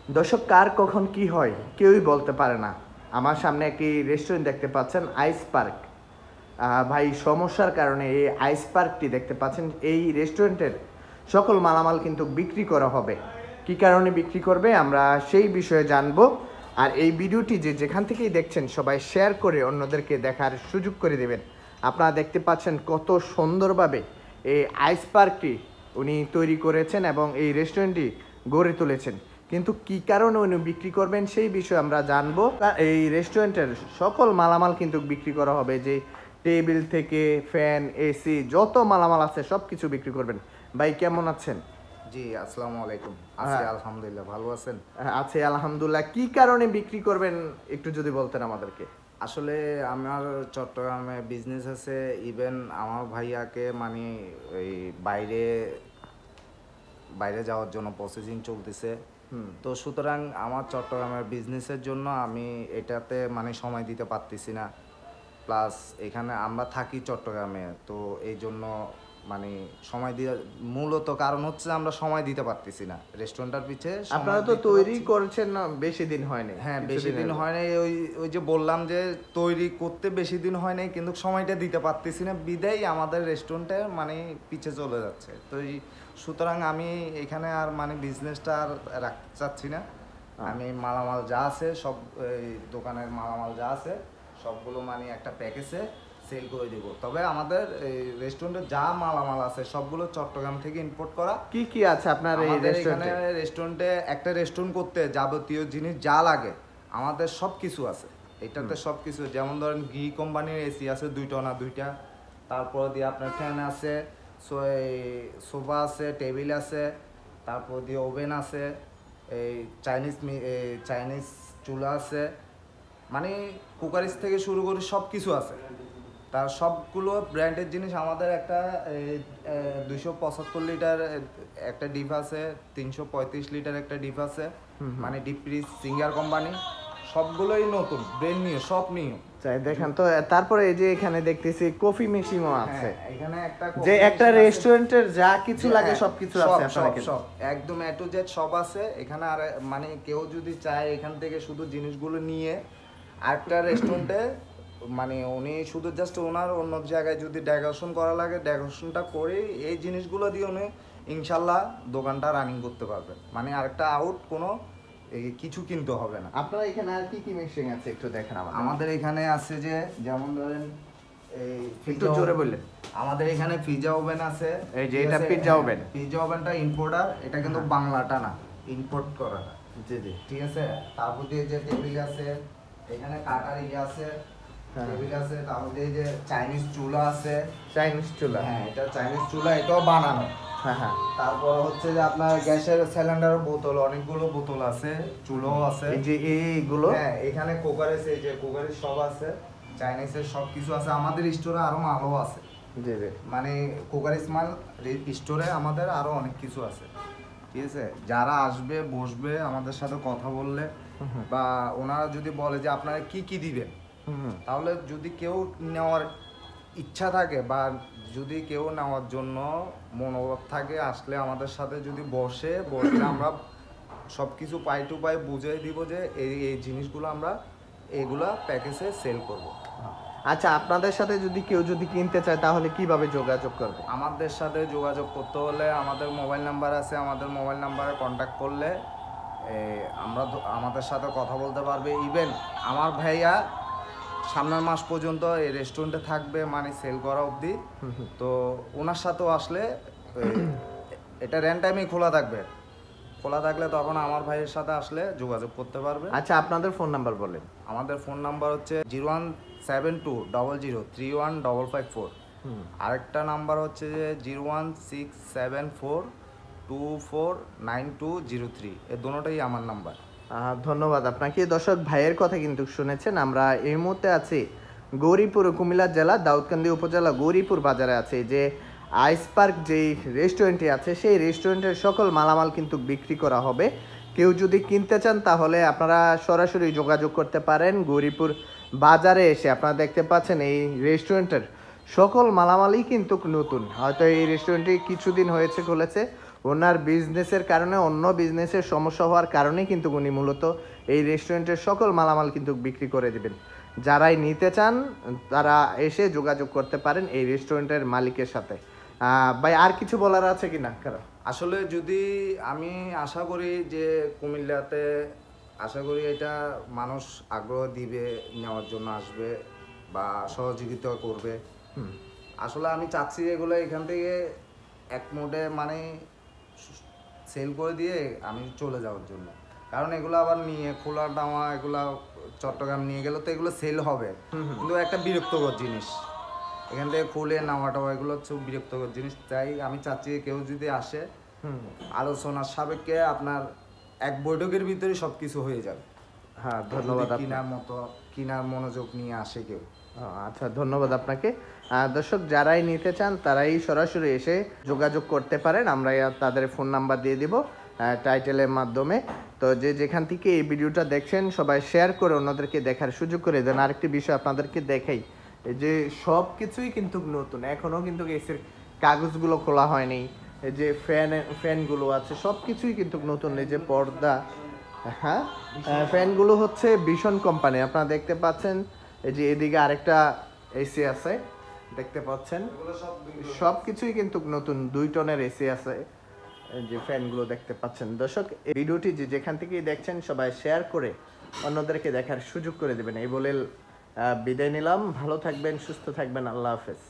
দর্শক কার কখন কি হয় কেউই বলতে পারে না। আমার সামনে একটি রেস্টুরেন্ট দেখতে পাচ্ছেন, আইস পার্ক। ভাই সমস্যার কারণে এই আইস পার্কটি দেখতে পাচ্ছেন, এই রেস্টুরেন্টের সকল মালামাল কিন্তু বিক্রি করা হবে। কি কারণে বিক্রি করবে আমরা সেই বিষয়ে জানবো। আর এই ভিডিওটি যে যেখান থেকেই দেখছেন সবাই শেয়ার করে অন্যদেরকে দেখার সুযোগ করে দেবেন। আপনারা দেখতে পাচ্ছেন কত সুন্দরভাবে এই আইস পার্কটি উনি তৈরি করেছেন এবং এই রেস্টুরেন্টটি গড়ে তুলেছেন। কিন্তু কি কারণে উনি বিক্রি করবেন সেই বিষয়ে আমরা জানবো। এই রেস্টুরেন্টের সকল মালামাল কিন্তু বিক্রি করা হবে, যে টেবিল থেকে ফ্যান, এসি, যত মালামাল আছে সব কিছু বিক্রি করবেন। ভাই কেমন আছেন? জি, আসসালামু আলাইকুম। আছি আলহামদুলিল্লাহ, ভালো আছেন? আছে আলহামদুলিল্লাহ। কি কারণে বিক্রি করবেন একটু যদি বলতেন আমাদেরকে। আসলে আমার চট্টগ্রামে বিজনেস আছে, ইভেন আমার ভাইয়াকে মানে ওই বাইরে বাইরে যাওয়ার জন্য প্রসেসিং চলতেছে। তো সুতরাং আমার চট্টগ্রামের বিজনেসের জন্য আমি এটাতে মানে সময় দিতে পারতেছি না। প্লাস এখানে আমরা থাকি চট্টগ্রামে, তো এই জন্য মানে সময় দিয়ে মূলত কারণ হচ্ছে আমরা সময় দিতে পারতেছি না রেস্টুরেন্টের পিছে। আপনারা তো তৈরি করেছেন না, বেশি দিন হয়নি। হ্যাঁ, বেশি দিন হয় নাই। ওই ওই যে বললাম যে তৈরি করতে বেশি দিন হয় নাই, কিন্তু সময়টা দিতে পারতেছি না বিদায় আমাদের রেস্টুরেন্টে মানে পিছে চলে যাচ্ছে। তো সুতরাং আমি এখানে আর মানে বিজনেসটা আর রাখতে চাচ্ছি না। আমি মালামাল যা আছে সব, এই দোকানের মালামাল যা আছে সবগুলো মানে একটা প্যাকেজে সেল করে দেবো। তবে আমাদের এই রেস্টুরেন্টে যা মালামাল আছে সবগুলো চট্টগ্রাম থেকে ইম্পোর্ট করা। কি কি আছে আপনার এই আমাদের এখানে রেস্টুরেন্টে? রেস্টুরেন্টে একটা রেস্টুরেন্ট করতে যাবতীয় জিনিস যা লাগে আমাদের সব কিছু আছে এটাতে। সব কিছু যেমন ধরেন ঘি কোম্পানির এসি আছে দুইটা না দুইটা, তারপর দিয়ে আপনার ফ্যান আছে, সোফা আছে, টেবিল আছে, তারপর দিয়ে ওভেন আছে, এই চাইনিজ চুলা আছে, মানে কুকারিস থেকে শুরু করে সব কিছু আছে। তার সবগুলো ব্র্যান্ডের জিনিস আমাদের একটা 275 লিটার একটা ডিপ আছে, 335 লিটার একটা ডিপ আছে, মানে ডিপ ফ্রিজ সিঙ্গার কোম্পানি, সবগুলোই নতুন ব্র্যান্ড নিউ, সব নিউ। চাই দেখেন তো। তারপরে এই যে এখানে দেখতেছি কফি মেশিনও আছে। এখানে একটা যে একটা রেস্টুরেন্টের যা কিছু লাগে সবকিছু আছে সব আপনাদের। সব একদম এ টু জেড সব আছে এখানে। আর মানে কেউ যদি চায় এখান থেকে শুধু জিনিসগুলো নিয়ে আরেকটা রেস্টুরেন্টে, মানে উনি শুধু জাস্ট ওনার অন্য জায়গায় যদি ডেকোরেশন করা লাগে ডেকোরেশনটা করে এই জিনিসগুলো দিয়ে উনি ইনশাল্লাহ দোকানটা রানিং করতে পারবে। মানে আরেকটা আউট কোনো কিছু কিনতে হবে না। আপনার এখানে আর কি কি মেশিন আছে একটু দেখেন আমাদের এখানে আছে যে যেমন ধরেন এই একটু জোরে বললেন। আমাদের এখানে পিৎজা ওভেন আছে। এই যে এটা পিৎজা ওভেন। পিৎজা ওভেনটা ইম্পোর্টার, এটা কিন্তু বাংলাটা না, ইম্পোর্ট করাটা। জি জি, ঠিক আছে। তারপর দিয়ে যে টেবিল আছে, এখানে কাটার আছে, টেবিল আছে। তারপর দিয়ে যে চাইনিজ চুলা আছে। চাইনিজ চুলা, হ্যাঁ, এটা চাইনিজ চুলা, এটাও বানানো। হ্যাঁ হ্যাঁ। তারপর হচ্ছে যে আপনার গ্যাসের সিলিন্ডার বোতল, অনেকগুলো বোতল আছে, চুলাও আছে। এই যে এইগুলো, হ্যাঁ, এখানে কুকারের, এই যে কুকারের সব আছে, চাইনিজের সব কিছু আছে। আমাদের স্টোরে আরো মালও আছে। জি জি, মানে কুকারিস মাল স্টোরে আমাদের আরো অনেক কিছু আছে। ঠিক আছে। যারা আসবে বসবে আমাদের সাথে কথা বললে, বা ওনারা যদি বলে যে আপনারা কি কি দিবেন, তাহলে যদি কেউ নেওয়ার ইচ্ছা থাকে বা যদি কেউ নেওয়ার জন্য মনোভাব থাকে, আসলে আমাদের সাথে যদি বসে আমরা সব কিছু পাই টু পাই বুঝিয়ে দিব যে এই এই জিনিসগুলো আমরা এগুলা প্যাকেজে সেল করব। আচ্ছা আপনাদের সাথে যদি কেউ যদি কিনতে চায় তাহলে কিভাবে যোগাযোগ করবে? আমাদের সাথে যোগাযোগ করতে হলে আমাদের মোবাইল নাম্বার আছে, আমাদের মোবাইল নাম্বারে কন্ট্যাক্ট করলে আমরা আমাদের সাথে কথা বলতে পারবে। ইভেন আমার ভাইয়া সামনের মাস পর্যন্ত এই রেস্টুরেন্টে থাকবে, মানে সেল করা অবধি। তো ওনার সাথেও আসলে এটা রেন্ট টাইমেই খোলা থাকবে। খোলা থাকলে তখন আমার ভাইয়ের সাথে আসলে যোগাযোগ করতে পারবে। আচ্ছা আপনাদের ফোন নাম্বার বলেন। আমাদের ফোন নাম্বার হচ্ছে 017200315554। আরেকটা নাম্বার হচ্ছে যে 01674249203। এই দুটোটাই আমার নাম্বার। ধন্যবাদ আপনাকে। দর্শক ভাইয়ের কথা কিন্তু শুনেছেন। আমরা এই মুহূর্তে আছি গৌরীপুর, কুমিল্লা জেলা দাউদকান্দি উপজেলা গৌরীপুর বাজারে আছে যে আইস পার্ক যেই রেস্টুরেন্টটি আছে, সেই রেস্টুরেন্টের সকল মালামাল কিন্তু বিক্রি করা হবে। কেউ যদি কিনতে চান তাহলে আপনারা সরাসরি যোগাযোগ করতে পারেন গৌরীপুর বাজারে এসে। আপনারা দেখতে পাচ্ছেন এই রেস্টুরেন্টের সকল মালামালই কিন্তু নতুন, হয়তো এই রেস্টুরেন্টটি কিছুদিন হয়েছে খুলেছে, ওনার বিজনেসের কারণে, অন্য বিজনেসের সমস্যা হওয়ার কারণেই কিন্তু উনি মূলত এই রেস্টুরেন্টের সকল মালামাল কিন্তু বিক্রি করে দিবেন। যারাই নিতে চান তারা এসে যোগাযোগ করতে পারেন এই রেস্টুরেন্টের মালিকের সাথে। ভাই আর কিছু বলার আছে কি না? আসলে যদি আমি আশা করি যে কুমিল্লাতে আশা করি এটা মানুষ আগ্রহ দিবে, নেওয়ার জন্য আসবে বা সহযোগিতা করবে। আসলে আমি চাচ্ছি এগুলো এখান থেকে এক মোডে মানে সেল করে দিয়ে আমি চলে যাওয়ার জন্য, কারণ এগুলো আবার নিয়ে খোলা ডাওয়া এগুলো চট্টগ্রাম নিয়ে গেলে তো এগুলো সেল হবে, কিন্তু একটা বিরক্তকর জিনিস এখান থেকে খুলে নেওয়া টাওয়া এগুলো হচ্ছে বিরক্তকর জিনিস। তাই আমি চাচ্ছি কেউ যদি আসে আলোচনার সাপেক্ষে আপনার এক বৈঠকের ভিতরে সব কিছু হয়ে যাবে। হ্যাঁ, ধন্যবাদ। কিনার মনোযোগ নিয়ে আসে কেউ। আচ্ছা, ধন্যবাদ আপনাকে। দর্শক যারাই নিতে চান তারাই সরাসরি এসে যোগাযোগ করতে পারেন, আমরা তাদের ফোন নাম্বার দিয়ে দিব টাইটেলের মাধ্যমে। তো যে যেখান থেকে এই ভিডিওটা দেখছেন সবাই শেয়ার করে অন্যদেরকে দেখার সুযোগ করে দেন। আরেকটি বিষয় আপনাদেরকে দেখাই, এই যে সব কিছুই কিন্তু নতুন, এখনও কিন্তু এসির কাগজগুলো খোলা হয়নি। এই যে ফ্যানগুলো আছে সব কিছুই কিন্তু নতুন। এই যে পর্দা, হ্যাঁ, ফ্যানগুলো হচ্ছে ভীষণ কোম্পানি, আপনারা দেখতে পাচ্ছেন। এই যে এদিকে আরেকটা এসি আছে দেখতে পাচ্ছেন, সব কিছুই কিন্তু নতুন। 2 টনের এসি আছে, এই যে ফ্যানগুলো দেখতে পাচ্ছেন। দর্শক এই ভিডিওটি যে যেখান থেকেই দেখছেন সবাই শেয়ার করে অন্যদেরকে দেখার সুযোগ করে দেবেন এই বলে বিদায় নিলাম। ভালো থাকবেন, সুস্থ থাকবেন, আল্লাহ হাফেজ।